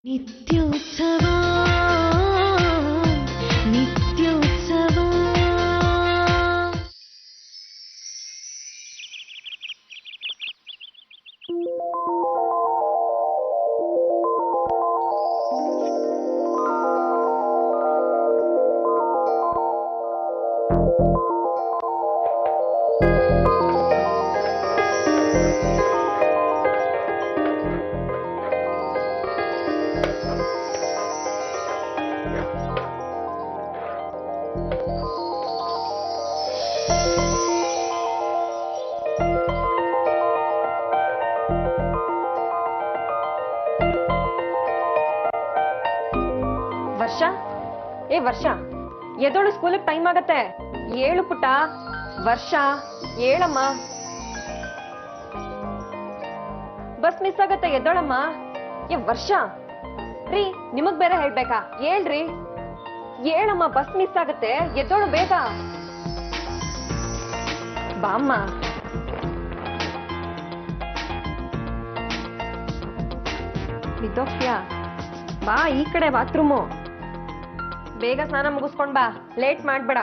ನಿತ್ಯೋತ್ಸವ ನಿತ್ಯೋತ್ಸವ ವರ್ಷ ಎದೋಳು ಸ್ಕೂಲಿಗೆ ಟೈಮ್ ಆಗತ್ತೆ. ಏಳು ಪುಟ್ಟ. ವರ್ಷ ಏಳಮ್ಮ. ಬಸ್ ಮಿಸ್ ಆಗತ್ತೆ, ಎದ್ದೋಳಮ್ಮ. ವರ್ಷ ರೀ, ನಿಮಗ್ ಬೇರೆ ಹೇಳ್ಬೇಕಾ? ಹೇಳ್ರಿ, ಏಳಮ್ಮ, ಬಸ್ ಮಿಸ್ ಆಗತ್ತೆ, ಎದ್ದೋಳು ಬೇಗ ಬಾಮ್ಮ. ಬಿದ್ದೋಗ್ತೀಯಾ? ಬಾ ಈ ಕಡೆ ಬಾತ್ರೂಮು. ಬೇಗ ಸ್ನಾನ ಮುಗಿಸ್ಕೊಂಡ್ ಬಾ, ಲೇಟ್ ಮಾಡ್ಬೇಡ.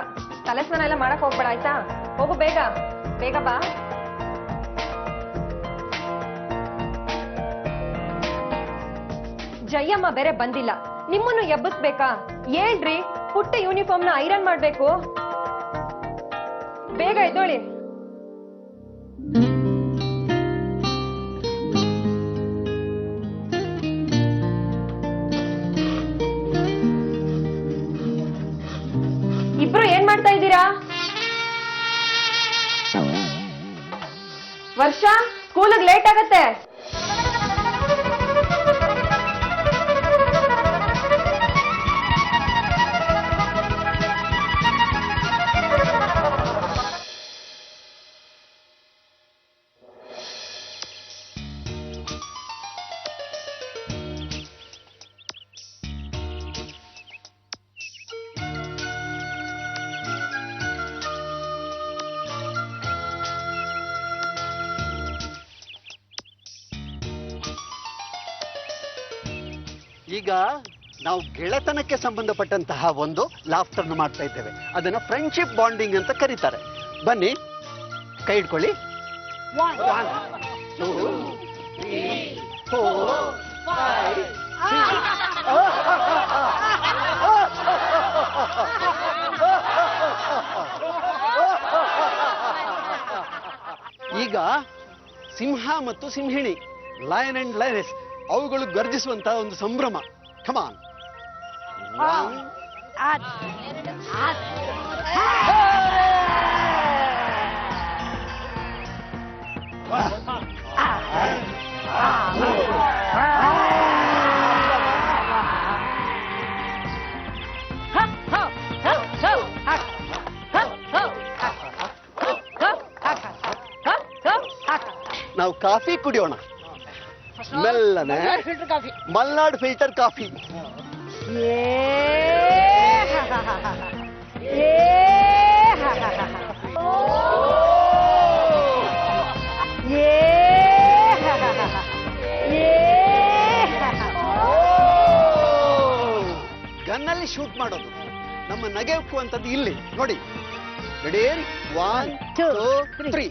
ತಲೆ ಸ್ನಾನ ಎಲ್ಲ ಮಾಡಕ್ ಹೋಗ್ಬೇಡ ಆಯ್ತಾ? ಹೋಗು ಬೇಗ ಬೇಗ ಬಾ. ಜಯಮ್ಮ ಬೇರೆ ಬಂದಿಲ್ಲ, ನಿಮ್ಮನ್ನು ಎಬ್ಬಿಸ್ಬೇಕಾ? ಹೇಳ್ರಿ, ಪುಟ್ಟ ಯೂನಿಫಾರ್ಮ್ ನ ಐರನ್ ಮಾಡ್ಬೇಕು. ಬೇಗ ಎದ್ದೋಳಿ. ಇಬ್ರು ಏನ್ ಮಾಡ್ತಾ ಇದ್ದೀರಾ? ವರ್ಷ, ಸ್ಕೂಲಿಗೆ ಲೇಟ್ ಆಗತ್ತೆ. ಈಗ ನಾವು ಗೆಳೆತನಕ್ಕೆ ಸಂಬಂಧಪಟ್ಟಂತಹ ಒಂದು ಲಾಫ್ಟರ್ನ ಮಾಡ್ತಾ ಇದ್ದೇವೆ. ಅದನ್ನ ಫ್ರೆಂಡ್ಶಿಪ್ ಬಾಂಡಿಂಗ್ ಅಂತ ಕರೀತಾರೆ. ಬನ್ನಿ, ಕೈ ಇಟ್ಕೊಳ್ಳಿ. 1 2 3 4 5 ಈಗ ಸಿಂಹ ಮತ್ತು ಸಿಂಹಿಣಿ, ಲಯನ್ ಅಂಡ್ ಲಯನೆಸ್, ಅವುಗಳು ಗರ್ಜಿಸುವಂತಹ ಒಂದು ಸಂಭ್ರಮ. ಕಮಾನ್. ನಾವು ಕಾಫಿ ಕುಡಿಯೋಣ. ಮೆಲ್ಲನೆ. Malnad filter coffee. ಗನ್ನಲ್ಲಿ ಶೂಟ್ ಮಾಡೋದು. ನಮ್ಮ ನಗೆ ಉಕ್ಕುವಂಥದ್ದು ಇಲ್ಲಿ ನೋಡಿ. ರೆಡಿ? 1 2 3.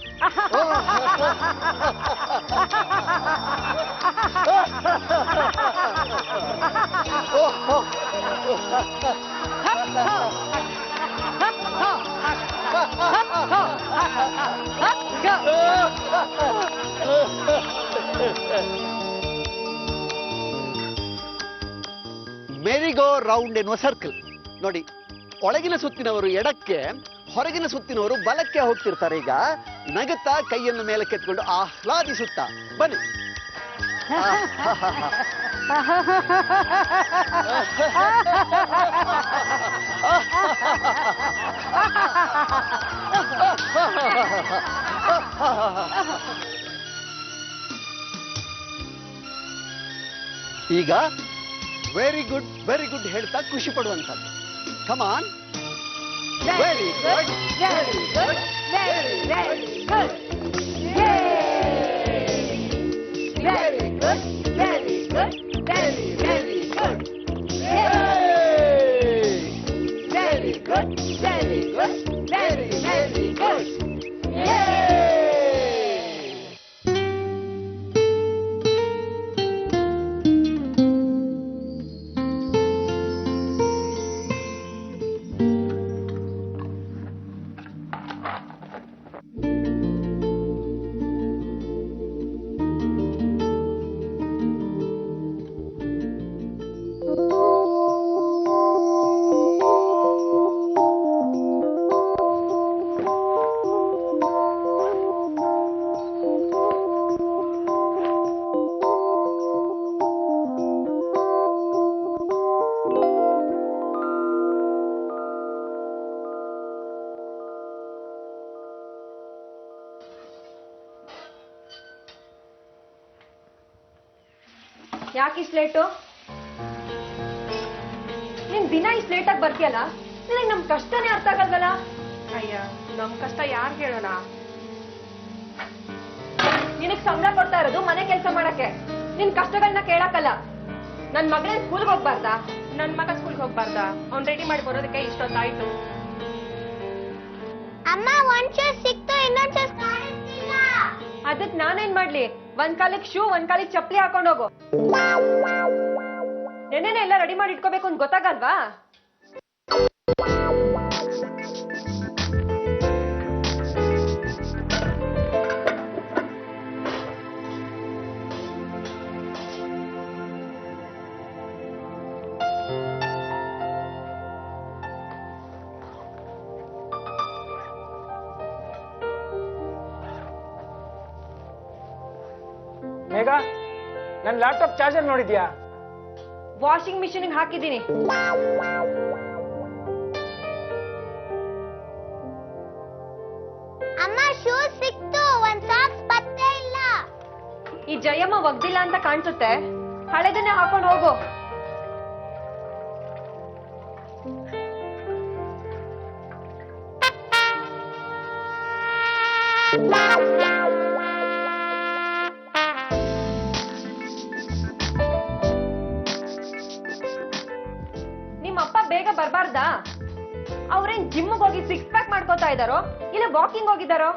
ಮೇರಿಗೋ ರೌಂಡ್ ಎನ್ನುವ ಸರ್ಕಲ್ ನೋಡಿ. ಒಳಗಿನ ಸುತ್ತಿನವರು ಎಡಕ್ಕೆ, ಹೊರಗಿನ ಸುತ್ತಿನವರು ಬಲಕ್ಕೆ ಹೋಗ್ತಿರ್ತಾರೆ. ಈಗ ನಗುತ್ತಾ ಕೈಯನ್ನು ಮೇಲೆ ಕೆತ್ಕೊಂಡು ಆಹ್ಲಾದಿಸುತ್ತಾ ಬನ್ನಿ. ಈಗ ವೆರಿ ಗುಡ್ ಹೇಳ್ತಾ ಖುಷಿ ಪಡುವಂಥದ್ದು. Come on. Very good, very good, very good, very good, very good, very very ಯಾಕೆ ಇಷ್ಟು ಲೇಟು? ನೀನ್ ದಿನ ಇಷ್ಟು ಲೇಟಾಗಿ ಬರ್ತೀಯಲ್ಲ, ನಿನಗೆ ನಮ್ ಕಷ್ಟನೇ ಅರ್ಥ ಆಗಲ್ವಲ್ಲ? ಅಯ್ಯ, ನಮ್ ಕಷ್ಟ ಯಾರು ಹೇಳೋಣ? ನಿನಗ್ ಸಂಬಳ ಕೊಡ್ತಾ ಇರೋದು ಮನೆ ಕೆಲಸ ಮಾಡಕ್ಕೆ, ನಿನ್ ಕಷ್ಟಗಳನ್ನ ಕೇಳಕ್ಕಲ್ಲ. ನನ್ ಮಗಳೇ ಸ್ಕೂಲ್ಗೆ ಹೋಗ್ಬಾರ್ದಾ? ನನ್ ಮಗ ಸ್ಕೂಲ್ಗೆ ಹೋಗ್ಬಾರ್ದಾ? ಅವ್ನ್ ರೆಡಿ ಮಾಡಿ ಬರೋದಕ್ಕೆ ಇಷ್ಟೊತ್ತಾಯ್ತು. ಅಮ್ಮ ಒಂದ್ ಶೂ ಸಿಕ್ತು, ಇನ್ನೊಂದ್ ಶೂ ಕಾಣಿಸ್ತಿಲ್ಲ. ಅದಕ್ ನಾನೇನ್ ಮಾಡ್ಲಿ? ಒಂದ್ ಕಾಲಿಗೆ ಶೂ, ಒಂದ್ ಕಾಲಿಗೆ ಚಪ್ಪಲಿ ಹಾಕೊಂಡ್ ಹೋಗು. ನೆನ್ನೆನೆ ಎಲ್ಲ ರೆಡಿ ಮಾಡಿ ಇಟ್ಕೋಬೇಕು ಅಂತ ಗೊತ್ತಾಗಲ್ವಾ? ಮೇಘ, ನನ್ನ ಲ್ಯಾಪ್ಟಾಪ್ ಚಾರ್ಜರ್ ನೋಡಿದ್ಯಾ? ವಾಷಿಂಗ್ ಮಿಷಿನ್ ಹಾಕಿದ್ದೀನಿ. ಅಮ್ಮ ಶೂ ಸಿಕ್ತು, ಒಂದ್ ಸಾಕ್ಸ್ ಪತ್ತೆ ಇಲ್ಲ. ಈ ಜಯಮ್ಮ ಒಗ್ದಿಲ್ಲ ಅಂತ ಕಾಣಿಸುತ್ತೆ, ಹಳೆದನ್ನೇ ಹಾಕೊಂಡು ಹೋಗು. ನಿಮ್ಮಪ್ಪ ಬೇಗ ಬರ್ಬಾರ್ದಾ? ಅವ್ರೇನ್ ಜಿಮ್ಗೆ ಹೋಗಿ 6 ಪ್ಯಾಕ್ ಮಾಡ್ಕೋತಾ ಇದಾರೋ ಇಲ್ಲ ವಾಕಿಂಗ್ ಹೋಗಿದಾರೋ?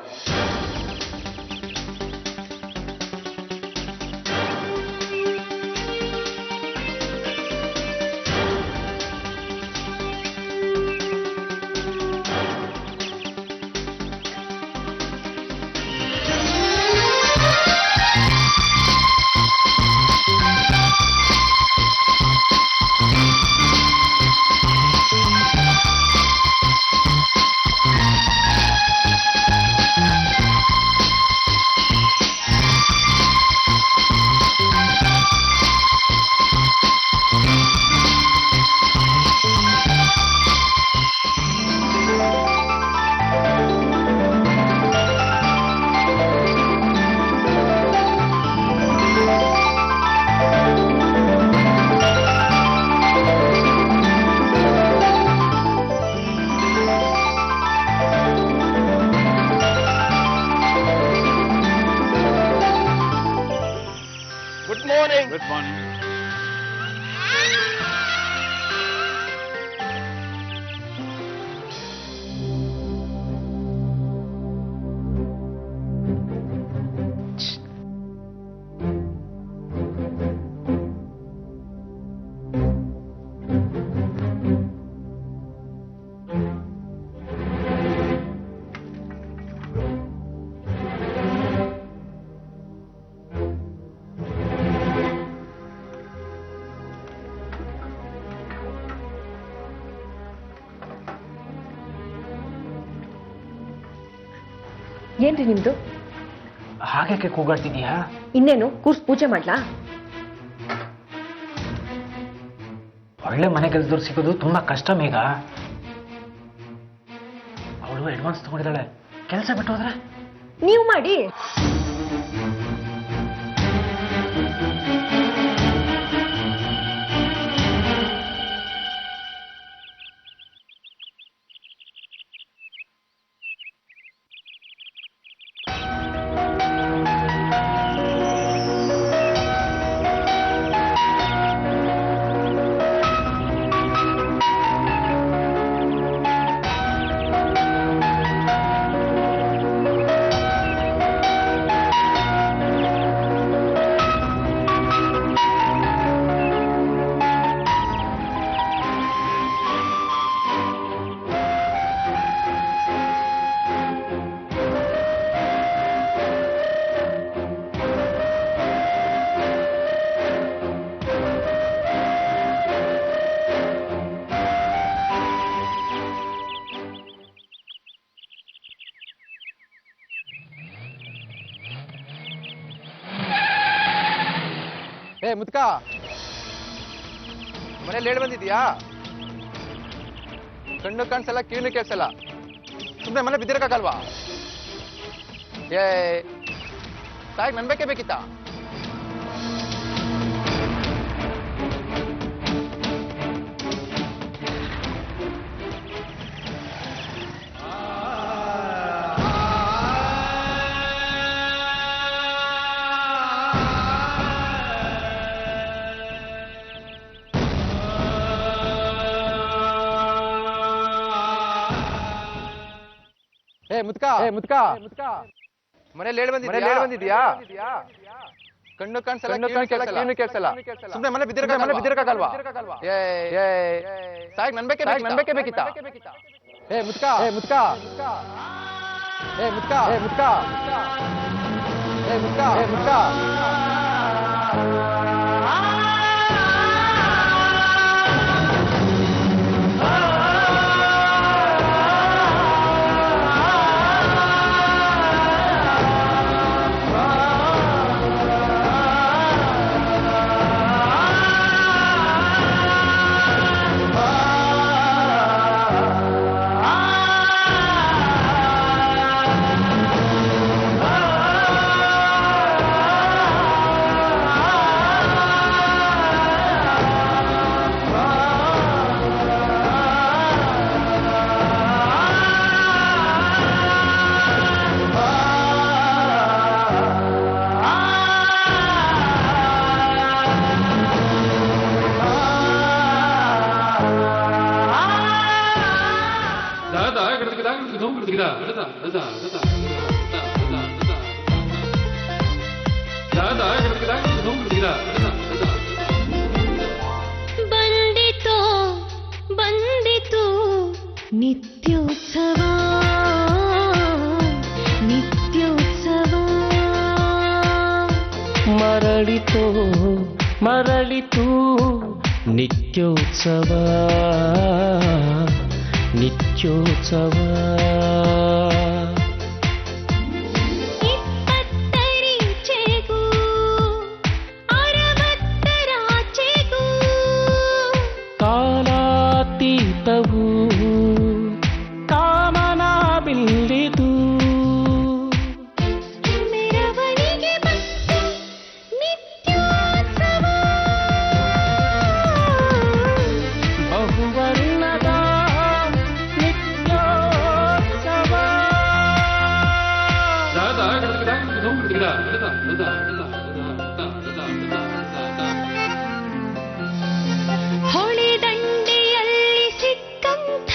Good morning. ಏನ್ರಿ ನಿಮ್ದು? ಹಾಗೆ ಕೂಗಾಡ್ತಿದ್ಯಾ? ಇನ್ನೇನು ಕೂರ್ಸ್ ಪೂಜೆ ಮಾಡ್ಲಾ? ಒಳ್ಳೆ ಮನೆ ಕೆಲಸದವ್ರು ಸಿಗೋದು ತುಂಬಾ ಕಷ್ಟ ಮೇಘ. ಅವಳು ಅಡ್ವಾನ್ಸ್ ತಗೊಂಡಿದ್ದಾಳೆ, ಕೆಲಸ ಬಿಟ್ಟು ಹೋದ್ರೆ? ನೀವು ಮಾಡಿ. ಏ ಮುದ್ಕ, ಮನೇಲಿ ಹೇಳಿ ಬಂದಿದ್ಯಾ? ಕಣ್ಣು ಕಾಣಿಸಲ್ಲ, ಕಿವಿನೂ ಕೇಳಿಸಲ್ಲ, ಸುಮ್ಮನೆ ಮನೆ ಬಿದ್ದಿರಕ್ಕಾಗಲ್ವಾ? ತಾಯಿಗೆ ನನ್ ಬೇಕೇ ಬೇಕಿತ್ತ? ಮನೇಲಿ ಹೇಳಿ ಬಂದಿದ್ಯಾ ಕಣ್ಣು ಕಾಣಿಸಲ್ಲ ಕಿವಿನೂ ಕೇಳಿಸಲ್ಲ ಸುಮ್ಮನೆ ಮನೆ ಬಿದ್ದಿರಕ್ಕಾಗಲ್ವಾ ಸಾಯಕ್ ನನ್ ಬೇಕೇ ಬೇಕಿತ್ತಾ ಬಂದಿತೋ ಬಂದಿತು ನಿತ್ಯೋತ್ಸವ ನಿತ್ಯೋತ್ಸವ ಮರಳಿತೋ ಮರಳಿತು ನಿತ್ಯೋತ್ಸವ ನಿತ್ಯೋತ್ಸವ ಇಪ್ಪತ್ತರೀಚೆಗೂ ಅರವತ್ತರಾಚೆಗೂ ಕಾಲಾತೀತವು ಕಾಮನ ಬಿಲ್ಲಿದು ಮೆರವಣಿಗೆ ಮತ್ತು ನಿತ್ಯೋತ್ಸವ ಬಹುವರ್ಣದ ನಿತ್ಯೋತ್ಸವ ಹೊಳೆದಂಡೆಯಲ್ಲಿ ಸಿಕ್ಕಂಥ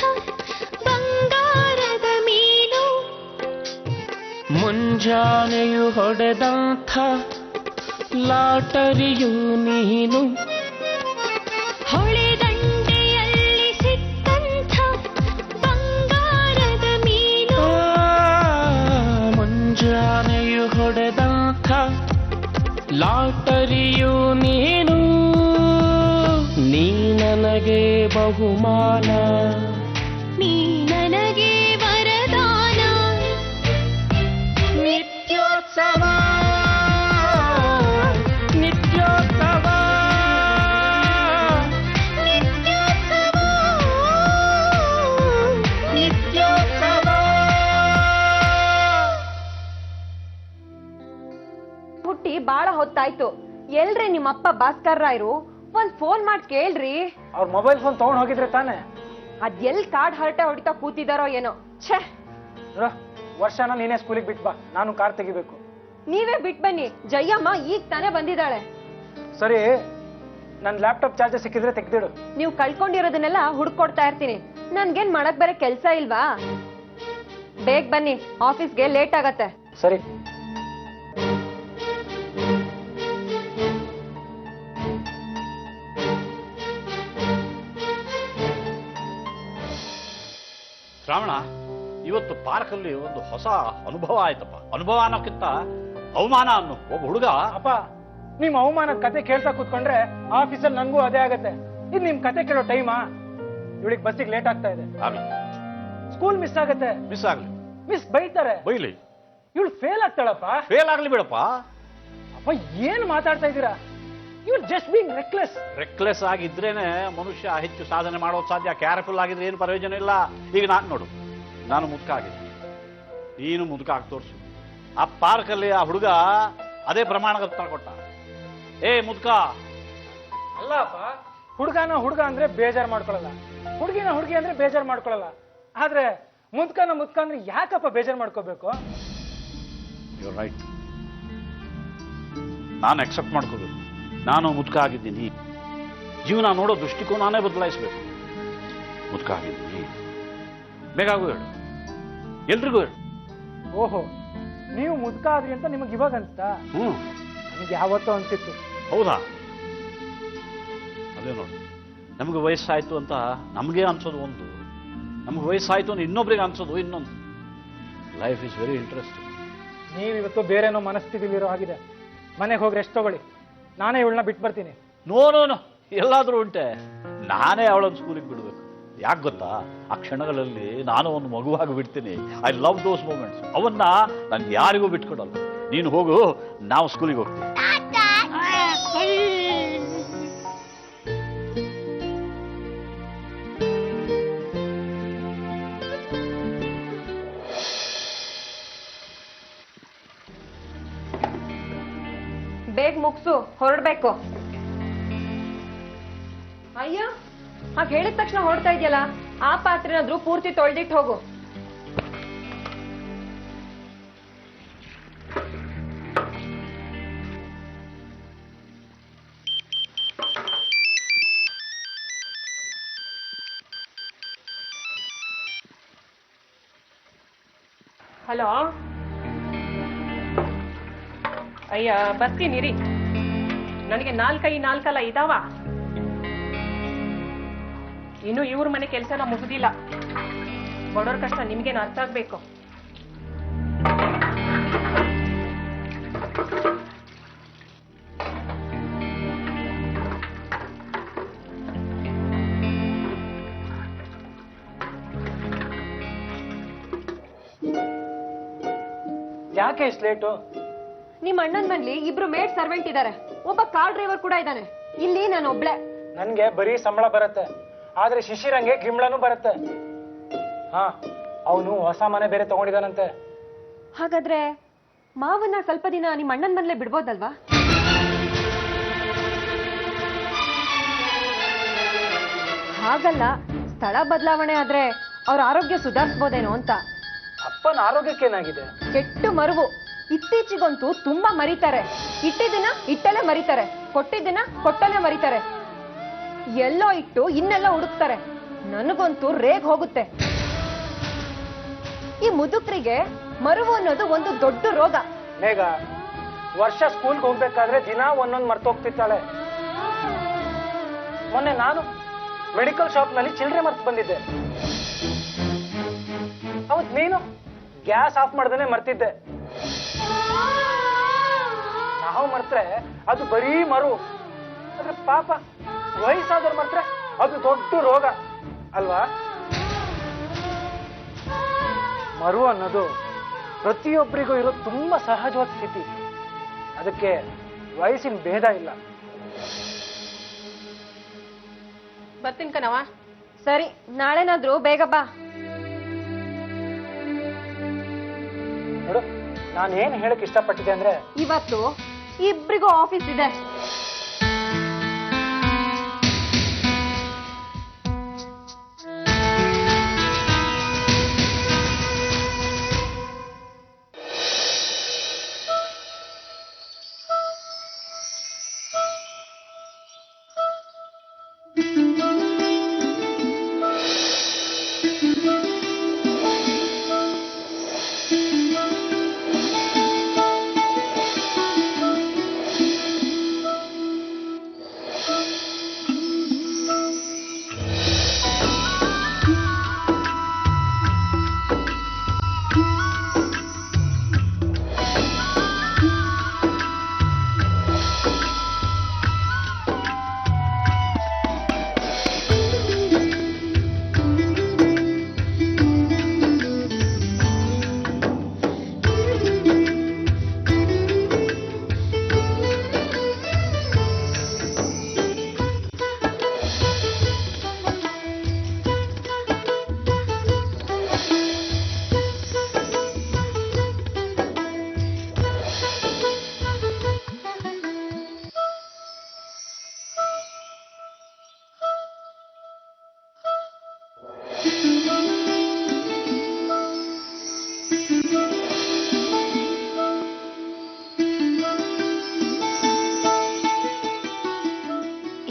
ಬಂಗಾರದ ಮೀನು ಮುಂಜಾನೆಯು ಹೊಡೆದಂಥ ಲಾಟರಿಯು ನೀನು ಹೊಳೆದಂಡೆಯಲ್ಲಿ ಸಿಕ್ಕಂಥ ಬಂಗಾರದ ಮೀನು ಮುಂಜಾನೆಯು ಹೊಡೆದಂಥ ಲಾಟರಿಯು ನೀನು ನೀ ನನಗೆ ಬಹುಮಾನ ನೀ ನನಗೆ ವರದಾನ ನಿತ್ಯೋತ್ಸವ ನಿತ್ಯೋತ್ಸವ ನಿತ್ಯೋತ್ಸವ ನಿತ್ಯೋತ್ಸವ ಹುಟ್ಟಿ ಬಾಳ ಹೊತ್ತಾಯ್ತು. ಎಲ್ರಿ ನಿಮ್ಮಪ್ಪ ಭಾಸ್ಕರ್ ರಾಯ್ರು? ಒಂದ್ ಫೋನ್ ಮಾಡಿ ಕೇಳ್ರಿ. ಅವ್ರ ಮೊಬೈಲ್ ಫೋನ್ ತಗೊಂಡ್ ಹೋಗಿದ್ರೆ ತಾನೆ. ಅದ್ ಎಲ್ ಕಾರ್ಡ್ ಹರಟೆ ಹೊಡಿತಾ ಕೂತಿದಾರೋ ಏನೋ. ಛೇ, ವರ್ಷನ ನೀನೇ ಸ್ಕೂಲಿಗೆ ಬಿಟ್ ಬಾ, ನಾನು ಕಾರ್ ತೆಗಿಬೇಕು. ನೀವೇ ಬಿಟ್ ಬನ್ನಿ. ಜಯಮ್ಮ ಈಗ ತಾನೇ ಬಂದಿದ್ದಾಳೆ. ಸರಿ, ನನ್ ಲ್ಯಾಪ್ಟಾಪ್ ಚಾರ್ಜರ್ ಸಿಕ್ಕಿದ್ರೆ ತೆಗ್ದಿಡು. ನೀವು ಕಳ್ಕೊಂಡಿರೋದನ್ನೆಲ್ಲ ಹುಡ್ಕೊಡ್ತಾ ಇರ್ತೀನಿ. ನನ್ಗೇನ್ ಮಾಡಕ್ ಬೇರೆ ಕೆಲ್ಸ ಇಲ್ವಾ? ಬೇಗ ಬನ್ನಿ, ಆಫೀಸ್ಗೆ ಲೇಟ್ ಆಗತ್ತೆ. ಸರಿ. ಶ್ರಾವಣ, ಇವತ್ತು ಪಾರ್ಕಲ್ಲಿ ಒಂದು ಹೊಸ ಅನುಭವ ಆಯ್ತಪ್ಪ. ಅನುಭವ ಅನ್ನೋಕ್ಕಿಂತ ಅವಮಾನ ಅನ್ನು. ಒಬ್ಬ ಹುಡುಗ. ಅಪ್ಪ, ನಿಮ್ ಅವಮಾನದ ಕತೆ ಕೇಳ್ತಾ ಕೂತ್ಕೊಂಡ್ರೆ ಆಫೀಸಲ್ಲಿ ನನ್ಗೂ ಅದೇ ಆಗತ್ತೆ. ಇದು ನಿಮ್ ಕತೆ ಕೇಳೋ ಟೈಮಾ? ಇವಳಿಗೆ ಬಸ್ಸಿಗೆ ಲೇಟ್ ಆಗ್ತಾ ಇದೆ. ಸ್ಕೂಲ್ ಮಿಸ್ ಆಗತ್ತೆ. ಮಿಸ್ ಆಗ್ಲಿ, ಮಿಸ್ ಬೈತಾರೆ. ಬೈಲಿ. ಇವಳು ಫೇಲ್ ಆಗ್ತಾಳಪ್ಪ. ಫೇಲ್ ಆಗ್ಲಿ ಬಿಡಪ್ಪ. ಅಪ್ಪ, ಏನ್ ಮಾತಾಡ್ತಾ ಇದ್ದೀರಾ? ಇವ್ರು ಜಸ್ಟ್ ಬೀಂಗ್ ರೆಕ್ಲೆಸ್. ರೆಕ್ಲೆಸ್ ಆಗಿದ್ರೇನೆ ಮನುಷ್ಯ ಹೆಚ್ಚು ಸಾಧನೆ ಮಾಡೋದು ಸಾಧ್ಯ. ಕ್ಯಾರ್ಫುಲ್ ಆಗಿದ್ರೆ ಏನು ಪ್ರಯೋಜನ ಇಲ್ಲ. ಈಗ ನಾನು ನೋಡು, ನಾನು ಮುದುಕ ಆಗಿದ್ದೀನಿ, ನೀನು ಮುದುಕ ಆಗಿ ತೋರಿಸು. ಆ ಪಾರ್ಕಲ್ಲಿ ಆ ಹುಡುಗ ಅದೇ ಪ್ರಮಾಣ ಕೊಟ್ಟ. ಏ ಮುದುಕ. ಅಲ್ಲಪ್ಪ, ಹುಡುಗ ಅಂದ್ರೆ ಬೇಜಾರ್ ಮಾಡ್ಕೊಳಲ್ಲ, ಹುಡುಗಿ ಅಂದ್ರೆ ಬೇಜಾರ್ ಮಾಡ್ಕೊಳಲ್ಲ. ಆದ್ರೆ ಮುದ್ಕ ಅಂದ್ರೆ ಯಾಕಪ್ಪ ಬೇಜಾರ್ ಮಾಡ್ಕೋಬೇಕು? You right. ನಾನು ಅಕ್ಸೆಪ್ಟ್ ಮಾಡ್ಕೋಬೇಕು. ನಾನು ಮುದುಕ ಆಗಿದ್ದೀನಿ. ಜೀವನ ನೋಡೋ ದೃಷ್ಟಿಕೋನನೇ ಬದಲಾಯಿಸಬೇಕು. ಮುದುಕ ಆಗಿದ್ದೀನಿ. ಬೇಗಾಗೂ ಹೇಳು, ಎಲ್ರಿಗೂ ಹೇಳು. ಓಹೋ, ನೀವು ಮುದುಕ ಆದ್ರಿ ಅಂತ ನಿಮಗೆ ಇವಾಗ ಅನ್ಸ್ತಾ? ನನಗೆ ಯಾವತ್ತೂ ಅನ್ಸಿತ್ತು. ಹೌದಾ? ಅದೇ ನೋಡಿ, ನಮಗೆ ವಯಸ್ಸಾಯ್ತು ಅಂತ ನಮಗೆ ಅನ್ಸೋದು ಒಂದು, ನಮಗೆ ವಯಸ್ಸಾಯ್ತು ಅಂತ ಇನ್ನೊಬ್ರಿಗೆ ಅನ್ಸೋದು ಇನ್ನೊಂದು. Life is very interesting. ನೀವಿವತ್ತು ಬೇರೆನೋ ಮನಸ್ಥಿತಿಲಿರೋ ಆಗಿದೆ. ಮನೆಗೆ ಹೋಗಿ ರೆಸ್ಟ್ ತಗೊಳ್ಳಿ, ನಾನೇ ಇವಳನ್ನ ಬಿಟ್ಟು ಬರ್ತೀನಿ. ನೋ ನೋ ನೋ, ಎಲ್ಲಾದ್ರೂ ಉಂಟೆ. ನಾನೇ ಅವಳನ್ನು ಸ್ಕೂಲಿಗೆ ಬಿಡಬೇಕು. ಯಾಕೆ ಗೊತ್ತಾ, ಆ ಕ್ಷಣಗಳಲ್ಲಿ ನಾನು ಒಂದು ಮಗುವಾಗಿ ಬಿಡ್ತೀನಿ. I love those moments. ಅವನ್ನ ನಾನು ಯಾರಿಗೂ ಬಿಟ್ಕೊಡಲ್ಲ. ನೀನು ಹೋಗು, ನಾವು ಸ್ಕೂಲಿಗೆ ಹೋಗ್ತೀವಿ. ಬೇಗ ಮುಗ್ಸು, ಹೊರಡ್ಬೇಕು. ಅಯ್ಯೋ, ಹಾಗೆ ಹೇಳಿದ ತಕ್ಷಣ ಹೊರಡ್ತಾ ಇದೆಯಲ್ಲ, ಆ ಪಾತ್ರೆನಾದ್ರೂ ಪೂರ್ತಿ ತೊಳೆದಿಟ್ಟು ಹೋಗು. ಹಲೋ, ಅಯ್ಯ ಬರ್ತೀನಿ ರೀ. ನನಗೆ 4 ಇದಾವ. ಇನ್ನು ಇವ್ರ ಮನೆ ಕೆಲಸನ ಮುಗಿದಿಲ್ಲ. ಬಡವ್ರ ಕಷ್ಟ ನಿಮ್ಗೇನು ಅರ್ಥ ಆಗ್ಬೇಕು. ಯಾಕೆ ಇಷ್ಟು ಲೇಟು? ನಿಮ್ ಅಣ್ಣನ ಮನೇಲಿ 2 ಮೇಡ್ ಸರ್ವೆಂಟ್ ಇದ್ದಾರೆ, ಒಬ್ಬ ಕಾರ್ ಡ್ರೈವರ್ ಕೂಡ ಇದ್ದಾನೆ. ಇಲ್ಲಿ ನಾನು ಒಬ್ಳೆ. ನನ್ಗೆ ಬರೀ ಸಂಬಳ ಬರುತ್ತೆ, ಆದ್ರೆ ಶಿಶಿರಂಗೆ ಗಿಂಬಳನೂ ಬರುತ್ತೆ. ಹಾ, ಅವನು ಹೊಸ ಮನೆ ಬೇರೆ ತಗೊಂಡಿದ್ದಾನಂತೆ. ಹಾಗಾದ್ರೆ ಮಾವನ್ನ ಸ್ವಲ್ಪ ದಿನ ನಿಮ್ ಅಣ್ಣನ ಮನೇಲೆ ಬಿಡ್ಬೋದಲ್ವಾ? ಹಾಗಲ್ಲ, ಸ್ಥಳ ಬದಲಾವಣೆ ಆದ್ರೆ ಅವ್ರ ಆರೋಗ್ಯ ಸುಧಾರಿಸಬಹುದೇನೋ ಅಂತ. ಅಪ್ಪನ ಆರೋಗ್ಯಕ್ಕೇನಾಗಿದೆ? ಕೆಟ್ಟು ಮರುವು. ಇತ್ತೀಚಿಗಂತೂ ತುಂಬಾ ಮರಿತಾರೆ. ಇಟ್ಟಿದ್ದನ್ನ ಇಟ್ಟಲ್ಲೇ ಮರಿತಾರೆ, ಕೊಟ್ಟಿದ್ದನ್ನ ಕೊಟ್ಟಲ್ಲೇ ಮರಿತಾರೆ. ಎಲ್ಲೋ ಇಟ್ಟು ಇನ್ನೆಲ್ಲ ಹುಡುಕ್ತಾರೆ. ನನಗಂತೂ ರೇಗ್ ಹೋಗುತ್ತೆ. ಈ ಮುದುಕರಿಗೆ ಮರುವು ಅನ್ನೋದು ಒಂದು ದೊಡ್ಡ ರೋಗ. ಮೇಘ, ವರ್ಷ ಸ್ಕೂಲ್ಗೆ ಹೋಗ್ಬೇಕಾದ್ರೆ ದಿನ ಒಂದೊಂದು ಮರ್ತೋಗ್ತಿರ್ತಾಳೆ. ಮೊನ್ನೆ ನಾನು ಮೆಡಿಕಲ್ ಶಾಪ್ ನಲ್ಲಿ ಚಿಲ್ಲರೆ ಮರ್ತು ಬಂದಿದ್ದೆ. ಅವತ್ ನೀನು ಗ್ಯಾಸ್ ಆಫ್ ಮಾಡ್ದೇನೆ ಮರ್ತಿದ್ದೆ. ನಾವು ಮರ್ತ್ರೆ ಅದು ಬರೀ ಮರು. ಆದ್ರೆ ಪಾಪ ವಯಸ್ಸಾದವ್ರು ಮರ್ತ್ರೆ ಅದು ದೊಡ್ಡ ರೋಗ ಅಲ್ವಾ? ಮರು ಅನ್ನೋದು ಪ್ರತಿಯೊಬ್ಬರಿಗೂ ಇರೋ ತುಂಬಾ ಸಹಜವಾದ ಸ್ಥಿತಿ. ಅದಕ್ಕೆ ವಯಸ್ಸಿನ ಭೇದ ಇಲ್ಲ. ಬರ್ತೀನಿ ಕಣವ. ಸರಿ, ನಾಳೆನಾದ್ರೂ ಬೇಗ ಬಾ. ನೋಡು, ನಾನು ಏನ್ ಹೇಳಕ್ ಇಷ್ಟಪಟ್ಟಿದ್ದೆ ಅಂದ್ರೆ, ಇವತ್ತು ಇಬ್ರಿಗೂ ಆಫೀಸ್ ಇದೆ.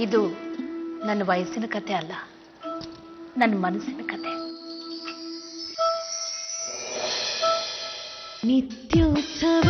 ಇದು ನನ್ನ ವಯಸ್ಸಿನ ಕತೆ ಅಲ್ಲ, ನನ್ನ ಮನಸ್ಸಿನ ಕತೆ. ನಿತ್ಯೋತ್ಸವ